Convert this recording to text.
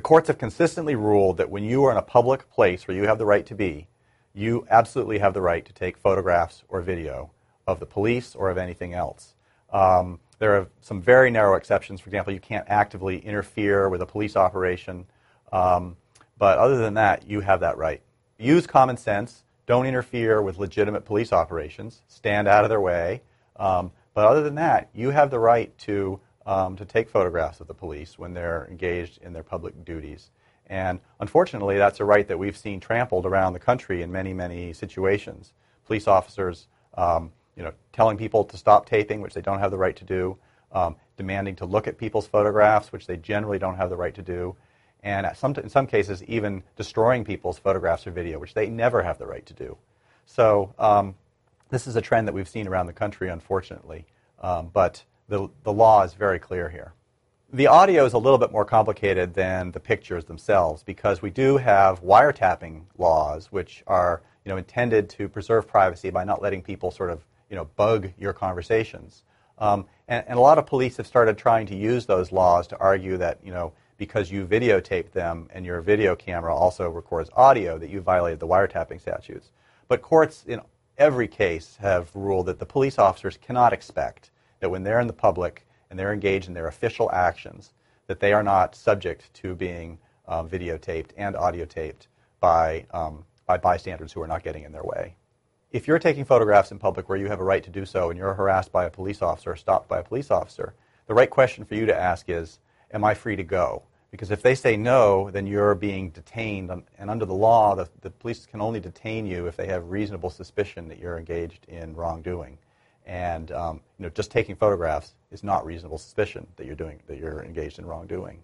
courts have consistently ruled that when you are in a public place where you have the right to be, you absolutely have the right to take photographs or video of the police or of anything else. There are some very narrow exceptions. For example, you can't actively interfere with a police operation. But other than that, you have that right. Use common sense. Don't interfere with legitimate police operations. Stand out of their way. But other than that, you have the right to take photographs of the police when they're engaged in their public duties. And unfortunately, that's a right that we've seen trampled around the country in many, many situations. Police officers, telling people to stop taping, which they don't have the right to do, demanding to look at people's photographs, which they generally don't have the right to do, and in some cases even destroying people's photographs or video, which they never have the right to do. So this is a trend that we've seen around the country, unfortunately, but the law is very clear here. The audio is a little bit more complicated than the pictures themselves because we do have wiretapping laws which are intended to preserve privacy by not letting people sort of bug your conversations. And a lot of police have started trying to use those laws to argue that because you videotape them and your video camera also records audio that you violated the wiretapping statutes. But courts in every case have ruled that the police officers cannot expect that when they're in the public and they're engaged in their official actions, that they are not subject to being videotaped and audio taped by bystanders who are not getting in their way. If you're taking photographs in public where you have a right to do so and you're harassed by a police officer or stopped by a police officer, the right question for you to ask is, am I free to go? Because if they say no, then you're being detained, and under the law, the police can only detain you if they have reasonable suspicion that you're engaged in wrongdoing. And just taking photographs is not reasonable suspicion that you're engaged in wrongdoing.